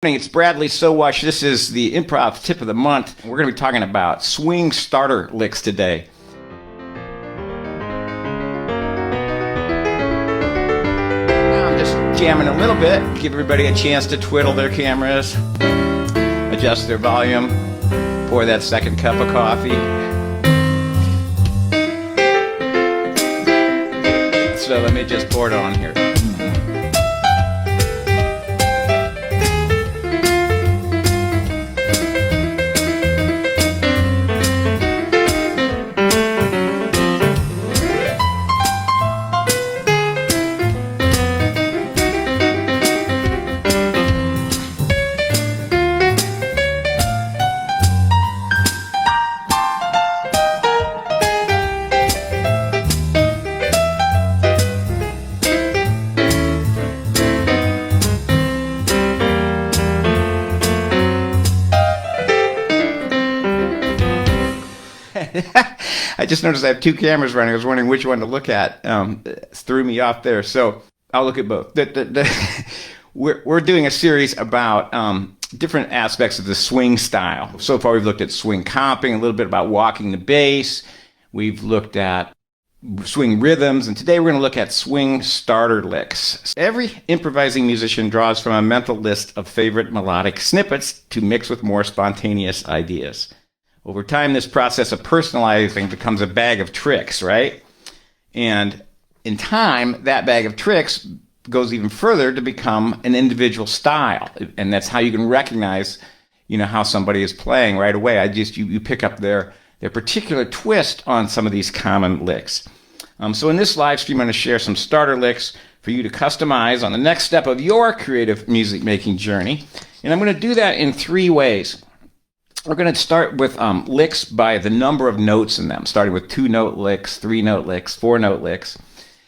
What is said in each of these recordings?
It's Bradley Sowash. This is the Improv Tip of the Month. We're going to be talking about swing starter licks today. Now I'm just jamming a little bit, give everybody a chance to twiddle their cameras, adjust their volume, pour that second cup of coffee. So let me just pour it on here. I just noticed I have two cameras running. I was wondering which one to look at. It threw me off there. So I'll look at both. We're doing a series about different aspects of the swing style. So far we've looked at swing comping, a little bit about walking the bass. We've looked at swing rhythms, and today we're going to look at swing starter licks. Every improvising musician draws from a mental list of favorite melodic snippets to mix with more spontaneous ideas. Over time, this process of personalizing becomes a bag of tricks, right? And in time, that bag of tricks goes even further to become an individual style. And that's how you can recognize, how somebody is playing right away. You pick up their particular twist on some of these common licks. So in this live stream, I'm going to share some starter licks for you to customize on the next step of your creative music making journey. And I'm going to do that in three ways. We're going to start with licks by the number of notes in them, starting with 2-note licks, 3-note licks, 4-note licks.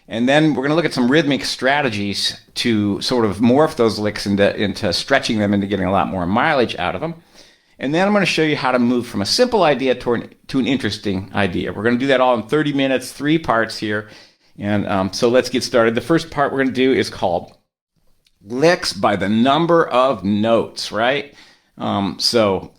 And then we're going to look at some rhythmic strategies to sort of morph those licks into stretching them into getting a lot more mileage out of them. And then I'm going to show you how to move from a simple idea to an interesting idea. We're going to do that all in 30 minutes, 3 parts here. And so let's get started. The first part we're going to do is called licks by the number of notes, right? So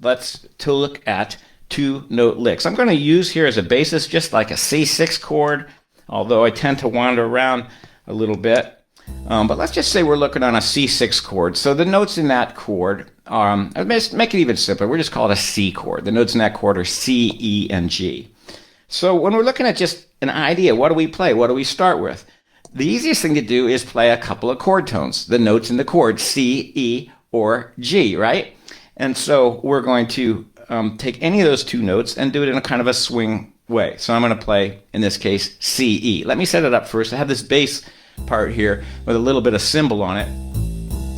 let's look at 2-note licks. I'm going to use here as a basis just like a C6 chord, although I tend to wander around a little bit. But let's just say we're looking on a C6 chord. So the notes in that chord, let's make it even simpler. We'll just call it a C chord. The notes in that chord are C, E, and G. So when we're looking at just an idea, what do we play? What do we start with? The easiest thing to do is play a couple of chord tones, the notes in the chord, C, E, or G, right? And so we're going to take any of those 2 notes and do it in a kind of a swing way. So I'm going to play, in this case, C, E. Let me set it up first. I have this bass part here with a little bit of cymbal on it.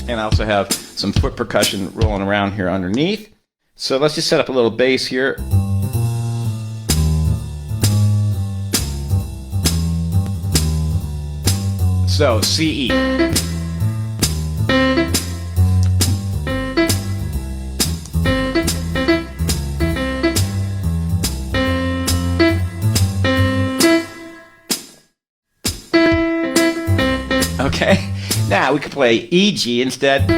And I also have some foot percussion rolling around here underneath. So let's just set up a little bass here. So C, E. Okay, now we could play E, G instead,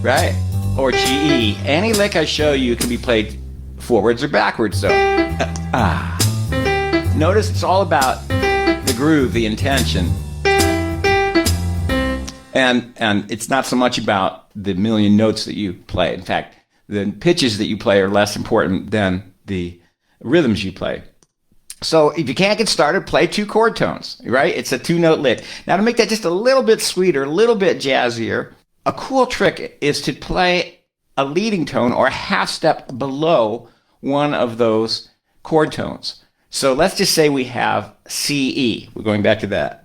right? Or G, E. Any lick I show you can be played forwards or backwards, so. Notice it's all about the groove, the intention. And it's not so much about the million notes that you play. In fact, the pitches that you play are less important than the rhythms you play. So if you can't get started, play 2 chord tones, right? It's a 2-note lick. Now to make that just a little bit sweeter, a little bit jazzier, a cool trick is to play a leading tone or a half step below one of those chord tones. So let's just say we have C, E. We're going back to that,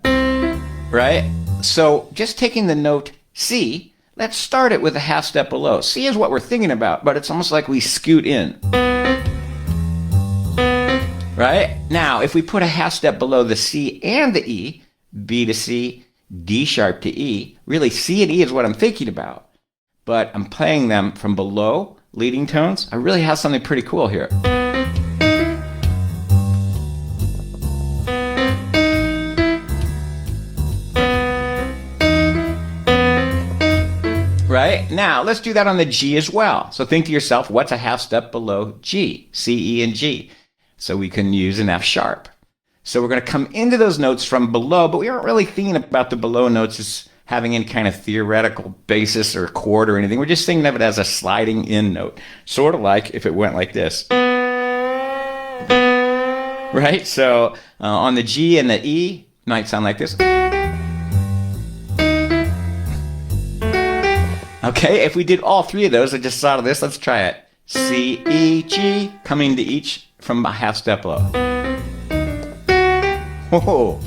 right? So just taking the note C, let's start it with a half step below. C is what we're thinking about, but it's almost like we scoot in. Right? Now, if we put a half step below the C and the E, B to C, D sharp to E, really C and E is what I'm thinking about. But I'm playing them from below, leading tones. I really have something pretty cool here. Right? Now, let's do that on the G as well. So think to yourself, what's a half step below G? C, E, and G. So we can use an F sharp. So we're going to come into those notes from below, but we aren't really thinking about the below notes as having any kind of theoretical basis or chord or anything. We're just thinking of it as a sliding in note. Sort of like if it went like this. Right? So on the G and the E, might sound like this. Okay, if we did all three of those, I just thought of this. Let's try it. C, E, G, coming to each from a half step low. Whoa.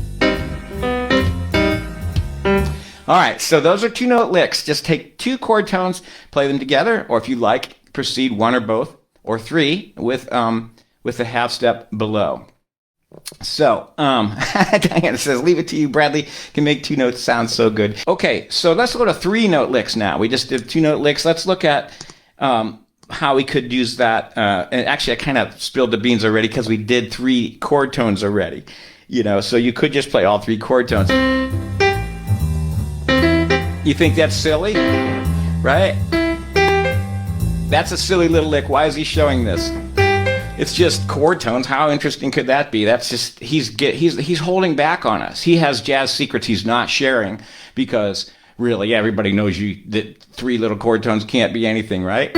All right, so those are 2-note licks. Just take 2 chord tones, play them together, or if you like, proceed 1 or both, or 3 with the half step below. So, Diana says, leave it to you, Bradley. Can make 2 notes sound so good. Okay, so let's go to 3-note licks now. We just did 2-note licks. Let's look at how we could use that. And actually, I kind of spilled the beans already because we did 3 chord tones already. So you could just play all 3 chord tones. You think that's silly? Right? That's a silly little lick. Why is he showing this? It's just chord tones. How interesting could that be? That's just he's holding back on us. He has jazz secrets he's not sharing because really everybody knows that 3 little chord tones can't be anything, right?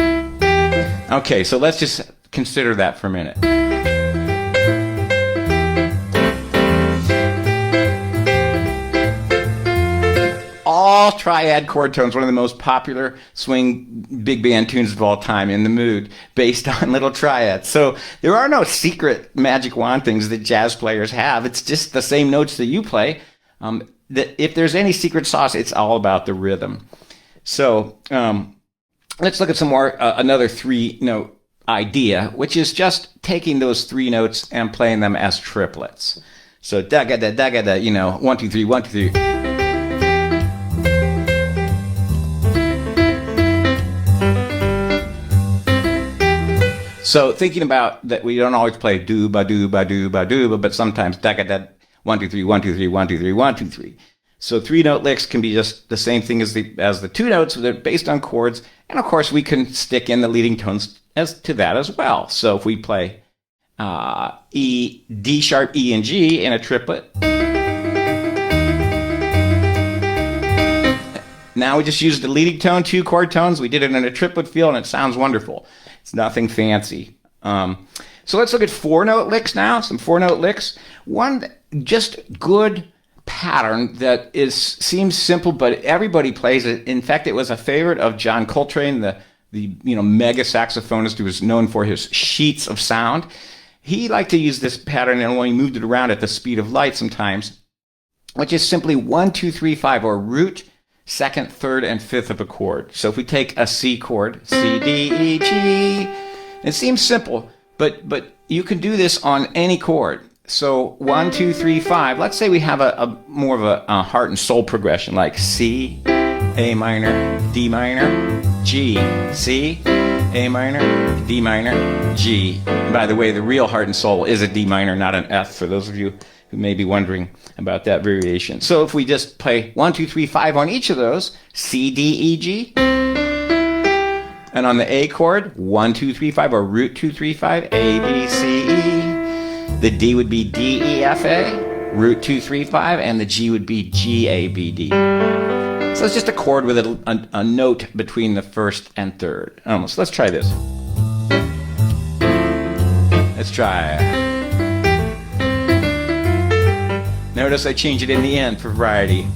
Okay, so let's just consider that for a minute. All triad chord tones, one of the most popular swing big band tunes of all time, In the Mood, based on little triads. So there are no secret magic wand things that jazz players have. It's just the same notes that you play. That if there's any secret sauce, it's all about the rhythm. So let's look at some more, another 3-note idea, which is just taking those 3 notes and playing them as triplets. So da-ga-da, 1, 2, 3, 1, 2, 3. So thinking about that, we don't always play do ba do ba do ba do, but sometimes da da 1 2 3 1 2 3 1 2 3 1 2 3. So 3-note licks can be just the same thing as the 2 notes. They're based on chords, and of course we can stick in the leading tones as to that as well. So if we play E, D sharp, E, and G in a triplet. Now we just use the leading tone, 2 chord tones. We did it in a triplet feel, and it sounds wonderful. It's nothing fancy. So let's look at 4-note licks now, some 4-note licks. One just good pattern that seems simple, but everybody plays it. In fact, it was a favorite of John Coltrane, the mega saxophonist who was known for his sheets of sound. He liked to use this pattern, and when he moved it around at the speed of light sometimes, which is simply 1 2 3 5, or root, 2nd, 3rd, and 5th of a chord. So if we take a C chord, C, D, E, G, it seems simple, but you can do this on any chord. So 1 2 3 5. Let's say we have a more of a heart and soul progression, like C, A minor, D minor, G, C, A minor, D minor, G. And by the way, the real heart and soul is a D minor, not an F, for those of you who may be wondering about that variation. So if we just play 1 2 3 5 on each of those, C, D, E, G, and on the A chord, 1 2 3 5, or root 2 3 5, A, B, C, E. The D would be D, E, F, A, root 2 3 5, and the G would be G, A, B, D. So it's just a chord with a note between the 1st and 3rd. Almost. Let's try this. Let's try. Notice I change it in the end for variety.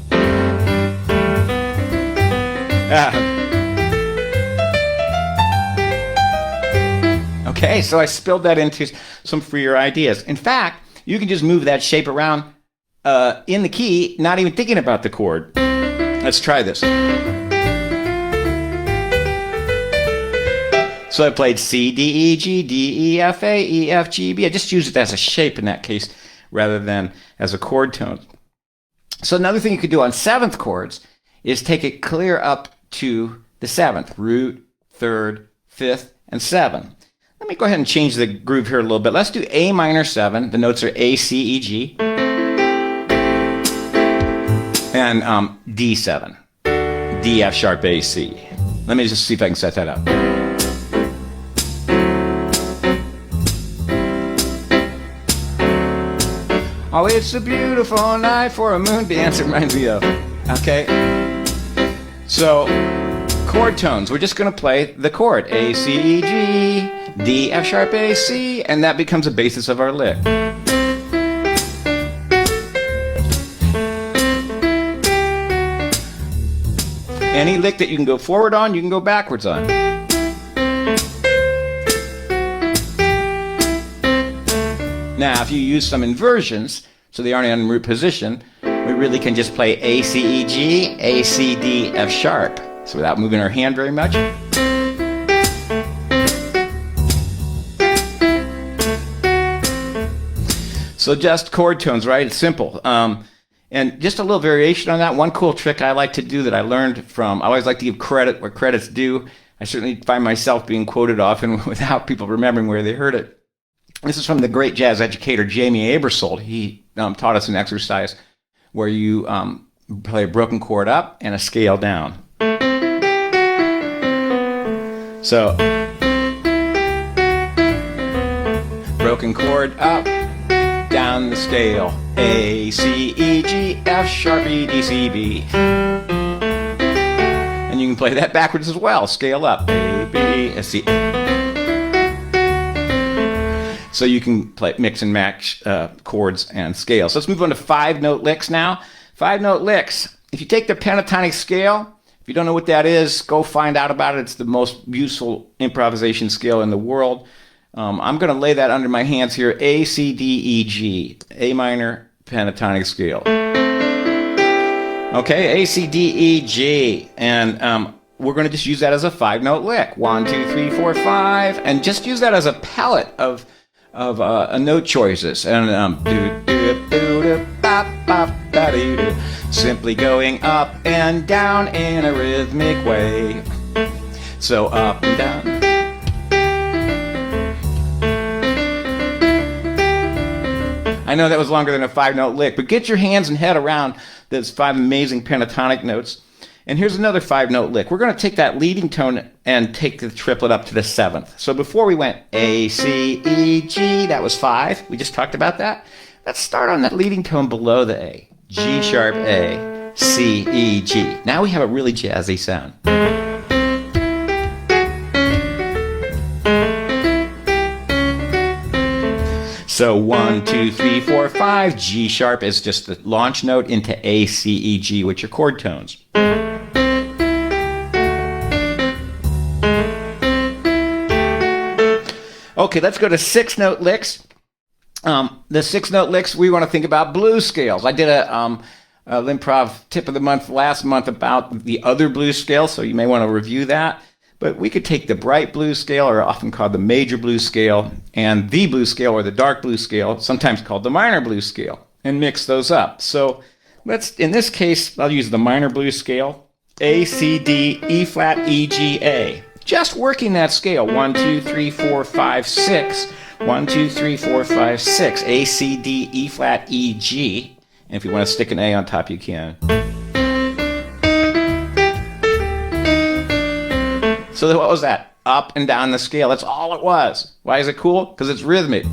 Okay, so I spilled that into some freer ideas. In fact, you can just move that shape around in the key, not even thinking about the chord. Let's try this. So I played C, D, E, G, D, E, F, A, E, F, G, B. I just used it as a shape in that case, rather than as a chord tone. So another thing you could do on 7th chords is take it clear up to the 7th, root, 3rd, 5th, and 7. Let me go ahead and change the groove here a little bit. Let's do A minor 7. The notes are A, C, E, G. And D7. D, F sharp, A, C. Let me just see if I can set that up. Oh, it's a beautiful night for a moon dance, it reminds me of. Okay? So, chord tones. We're just going to play the chord. A, C, E, G, D, F sharp, A, C, and that becomes the basis of our lick. Any lick that you can go forward on, you can go backwards on. Now, if you use some inversions, so they aren't in root position, we really can just play A, C, E, G, A, C, D, F sharp. So without moving our hand very much. So just chord tones, right? It's simple. And just a little variation on that. One cool trick I like to do that I learned from, I always like to give credit where credit's due. I certainly find myself being quoted often without people remembering where they heard it. This is from the great jazz educator Jamie Aebersold. He taught us an exercise where you play a broken chord up and a scale down. So, broken chord up, down the scale. A, C, E, G, F sharp, E, D, C, B. And you can play that backwards as well. Scale up. A, B, S, C. So you can play mix and match chords and scales. So let's move on to 5-note licks now. 5-note licks. If you take the pentatonic scale, if you don't know what that is, go find out about it. It's the most useful improvisation scale in the world. I'm going to lay that under my hands here. A, C, D, E, G. A minor pentatonic scale. Okay, A, C, D, E, G. And we're going to just use that as a 5-note lick. 1, 2, 3, 4, 5. And just use that as a palette of note choices. And simply going up and down in a rhythmic way. So up and down. I know that was longer than a 5-note lick, but get your hands and head around those 5 amazing pentatonic notes. And here's another 5-note lick. We're going to take that leading tone and take the triplet up to the 7th. So before we went A, C, E, G, that was 5. We just talked about that. Let's start on that leading tone below the A. G sharp A, C, E, G. Now we have a really jazzy sound. So 1, 2, 3, 4, 5. G sharp is just the launch note into A, C, E, G, which are chord tones. Okay, let's go to 6-note licks. The 6-note licks, we want to think about blues scales. I did a Limprov tip of the month last month about the other blues scale, so you may want to review that. But we could take the bright blues scale, or often called the major blues scale, and the blues scale, or the dark blues scale, sometimes called the minor blues scale, and mix those up. So let's, in this case, I'll use the minor blues scale. A, C, D, E flat, E, G, A. Just working that scale. 1, 2, 3, 4, 5, 6. 1, 2, 3, 4, 5, 6. A, C, D, E flat, E, G. And if you want to stick an A on top, you can. So what was that? Up and down the scale. That's all it was. Why is it cool? Because it's rhythmic.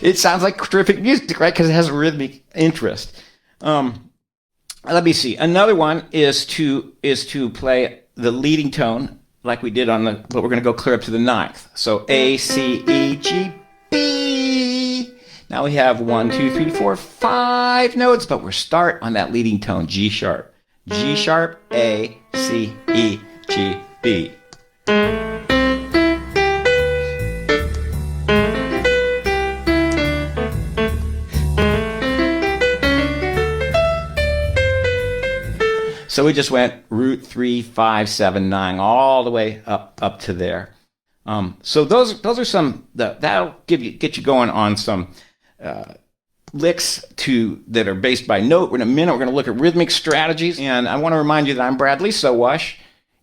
It sounds like terrific music, right? Because it has a rhythmic interest. Let me see. Another one is to play the leading tone like we did on the, but we're going to go clear up to the 9th. So A, C, E, G, B. Now we have 1, 2, 3, 4, 5 notes, but we're start on that leading tone, G sharp. G sharp, A, C, E, G, B. So we just went root 3, 5, 7, 9, all the way up to there. So those are some that'll get you going on some licks that are based by note. In a minute, we're going to look at rhythmic strategies, and I want to remind you that I'm Bradley Sowash.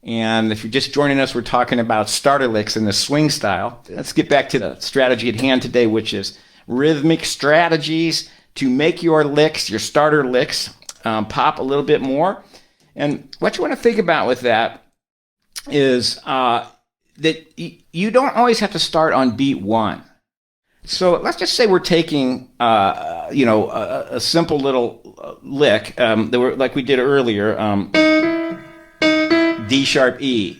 And if you're just joining us, we're talking about starter licks in the swing style. Let's get back to the strategy at hand today, which is rhythmic strategies to make your licks, your starter licks, pop a little bit more. And what you want to think about with that is that you don't always have to start on beat one. So let's just say we're taking, a simple little lick that were like we did earlier, D sharp E.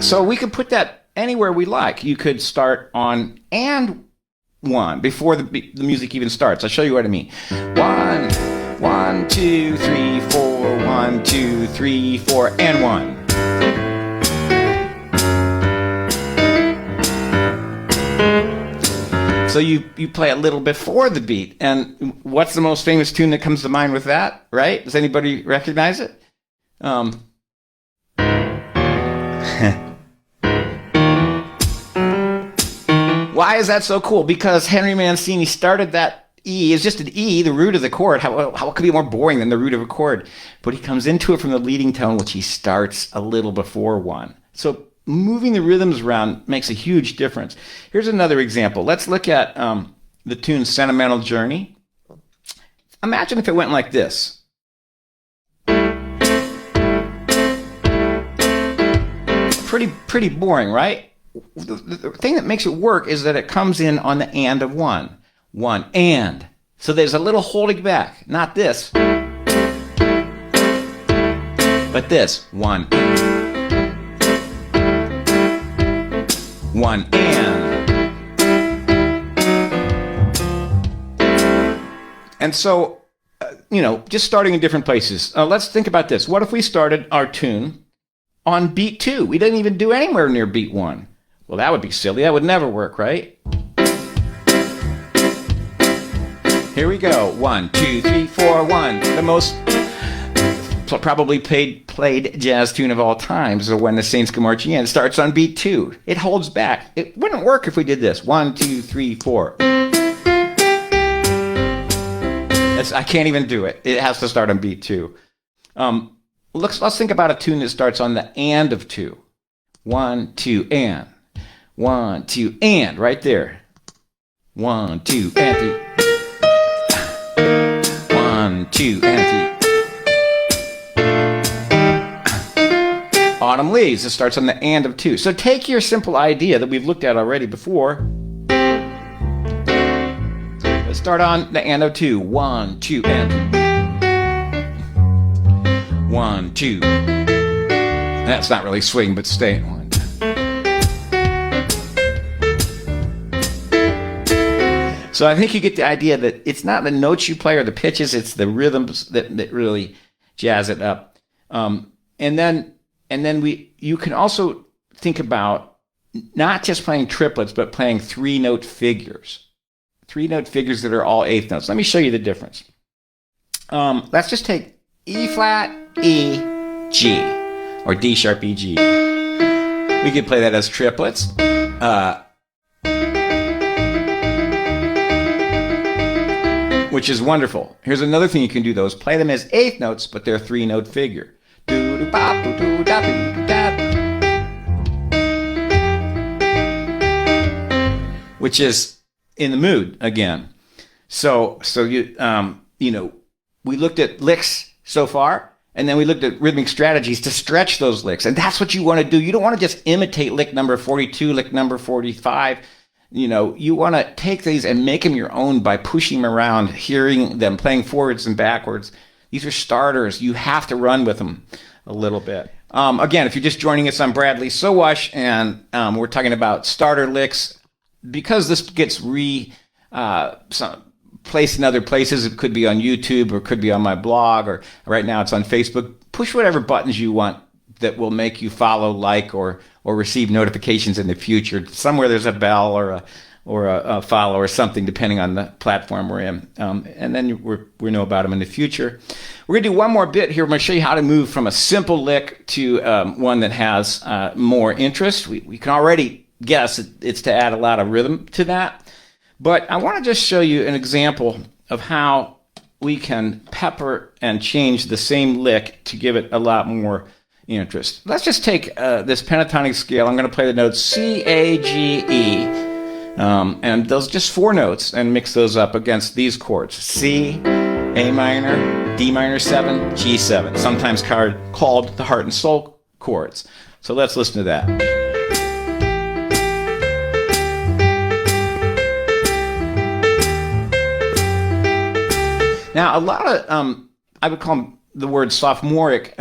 So we could put that anywhere we like. You could start on and one before the music even starts. I'll show you what I mean. 1, 2, 3, 4. 1, 2, 3, 4, and 1. So you play a little before the beat. And what's the most famous tune that comes to mind with that, right? Does anybody recognize it? Why is that so cool? Because Henry Mancini started that E. It's just an E, the root of the chord. How could be more boring than the root of a chord? But he comes into it from the leading tone, which he starts a little before one. So moving the rhythms around makes a huge difference. Here's another example. Let's look at the tune Sentimental Journey. Imagine if it went like this. Pretty boring, right? The thing that makes it work is that it comes in on the and of one. One, and. So there's a little holding back. Not this. But this. One. One, and. And so, just starting in different places. Let's think about this. What if we started our tune on beat 2? We didn't even do anywhere near beat 1. Well, that would be silly. That would never work, right? Here we go. 1, 2, 3, 4, 1. The most probably played jazz tune of all time is When the Saints Go Marching In. It starts on beat 2. It holds back. It wouldn't work if we did this. 1, 2, 3, 4. I can't even do it. It has to start on beat 2. Let's think about a tune that starts on the and of 2. 1, 2, and. 1, 2, and. Right there. 1, 2, and 3. 1, 2, and 3. Autumn Leaves. It starts on the and of 2. So take your simple idea that we've looked at already before. Let's start on the and of 2. 1, 2, and 3. 1, 2. That's not really swing, but stay on. So I think you get the idea that it's not the notes you play or the pitches, it's the rhythms that really jazz it up. And then you can also think about not just playing triplets, but playing 3-note figures. 3-note figures that are all eighth notes. Let me show you the difference. Let's just take E flat, E, G, or D sharp, E, G. We could play that as triplets. Which is wonderful. Here's another thing you can do, though, is play them as eighth notes, but they're 3-note figure. Which is in the mood again. So we looked at licks so far, and then we looked at rhythmic strategies to stretch those licks. And that's what you want to do. You don't want to just imitate lick number 42, lick number 45. You want to take these and make them your own by pushing them around, hearing them, playing forwards and backwards. These are starters. You have to run with them a little bit. Again, if you're just joining us, I'm Bradley Sowash, and we're talking about starter licks. Because this gets placed in other places, it could be on YouTube or it could be on my blog, or right now it's on Facebook. Push whatever buttons you want that will make you follow, like, or receive notifications in the future. Somewhere there's a bell or a follow or something, depending on the platform we're in. And then we know about them in the future. We're going to do one more bit here. I'm going to show you how to move from a simple lick to one that has more interest. We can already guess it's to add a lot of rhythm to that. But I want to just show you an example of how we can pepper and change the same lick to give it a lot more interest. Let's just take this pentatonic scale. I'm going to play the notes C, A, G, E. And those just 4 notes, and mix those up against these chords: C, A minor, D minor 7, G7, sometimes called the heart and soul chords. So let's listen to that. Now, a lot of, I would call them the word sophomoric,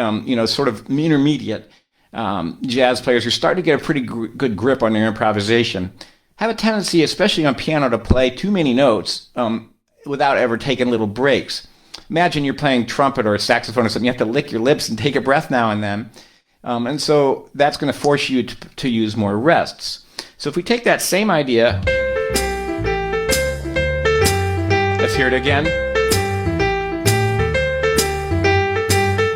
sort of intermediate jazz players who start to get a pretty good grip on their improvisation have a tendency, especially on piano, to play too many notes without ever taking little breaks. Imagine you're playing trumpet or saxophone or something. You have to lick your lips and take a breath now and then. And so that's going to force you to use more rests. So if we take that same idea, let's hear it again.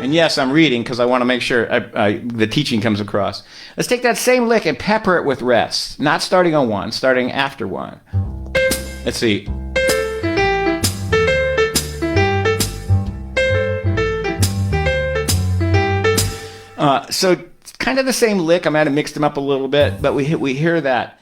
And yes, I'm reading because I want to make sure the teaching comes across. Let's take that same lick and pepper it with rests, not starting on 1, starting after 1. Let's see. So it's kind of the same lick. I might have mixed them up a little bit, but we hear that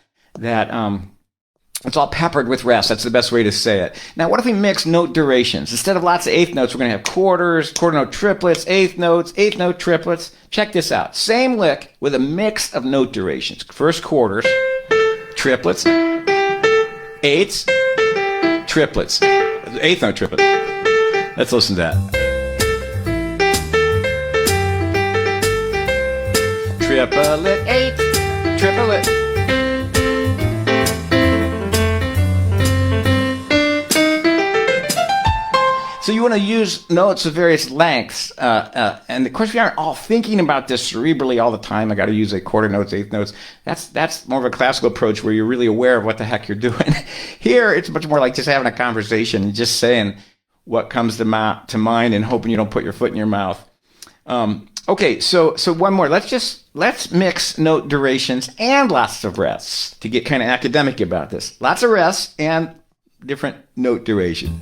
it's all peppered with rests. That's the best way to say it. Now, what if we mix note durations? Instead of lots of eighth notes, we're going to have quarters, quarter note triplets, eighth notes, eighth note triplets. Check this out. Same lick with a mix of note durations. First quarters, triplets, eighths, triplets, eighth note triplet. Let's listen to that. Triplet, eighth, triplet. So you want to use notes of various lengths, and of course we aren't all thinking about this cerebrally all the time. I got to use quarter notes, eighth notes. That's more of a classical approach where you're really aware of what the heck you're doing. Here, it's much more like just having a conversation and just saying what comes to mind and hoping you don't put your foot in your mouth. Okay, so one more. Let's mix note durations and lots of rests to get kind of academic about this. Lots of rests and different note duration.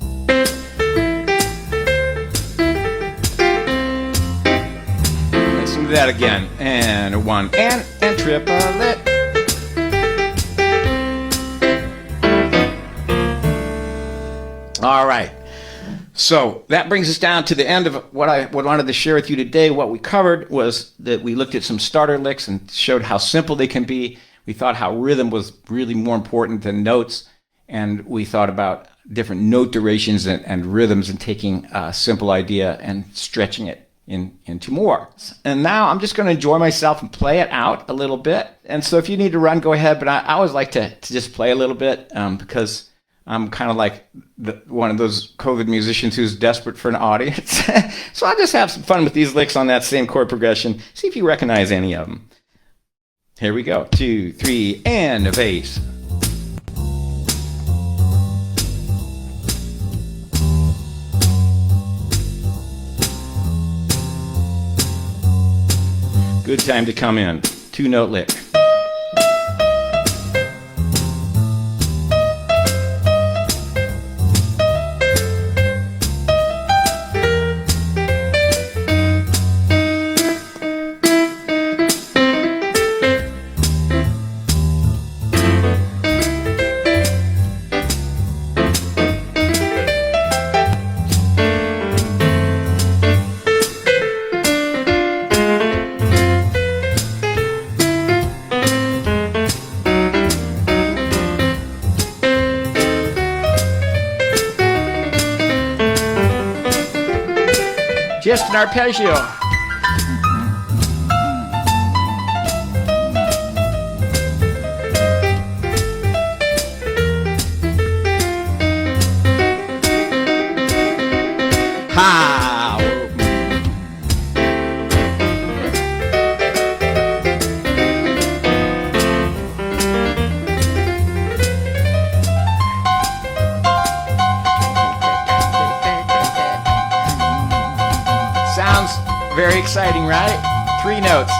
Let's do that again. And 1 and triplet. All right. So that brings us down to the end of what I wanted to share with you today. What we covered was that we looked at some starter licks and showed how simple they can be. We thought how rhythm was really more important than notes. And we thought about different note durations and rhythms and taking a simple idea and stretching it into more. And now I'm just going to enjoy myself and play it out a little bit. And so if you need to run, go ahead. But I always like to just play a little bit because I'm kind of like one of those COVID musicians who's desperate for an audience. So I'll just have some fun with these licks on that same chord progression. See if you recognize any of them. Here we go. 2, 3, and a bass. Good time to come in. 2-note lick. Just an arpeggio. Ha! Sounds very exciting, right? 3 notes.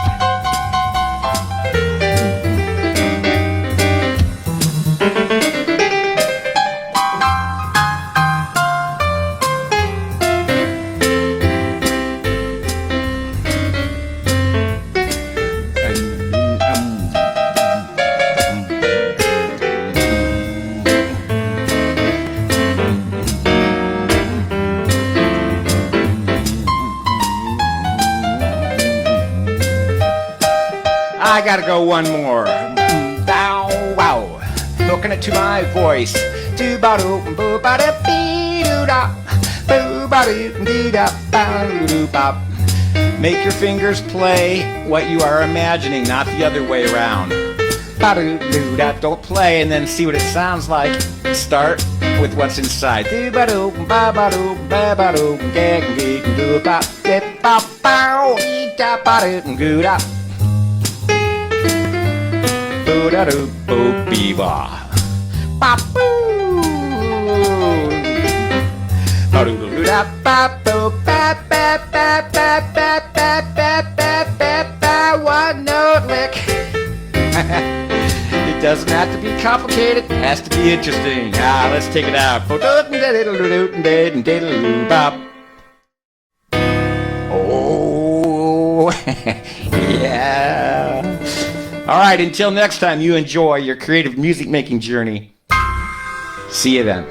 I gotta go one more. Bow wow, hooking it to my voice. Do ba do boo ba da bee doo da, boo ba doo dee da ba doo bop. Make your fingers play what you are imagining, not the other way around. Ba doo doo da. Don't play and then see what it sounds like. Start with what's inside. Do ba doo ba ba doo ba ba doo ga ga doo ba dip ba bow da ba doo goo da. Boo da doo boo bee ba. Ba boo. Ba doo doo da ba boo ba ba ba ba ba ba ba ba ba ba. One note lick. It doesn't have to be complicated, it has to be interesting. Let's take it out. Oh, yeah. All right, until next time, you enjoy your creative music making journey. See you then.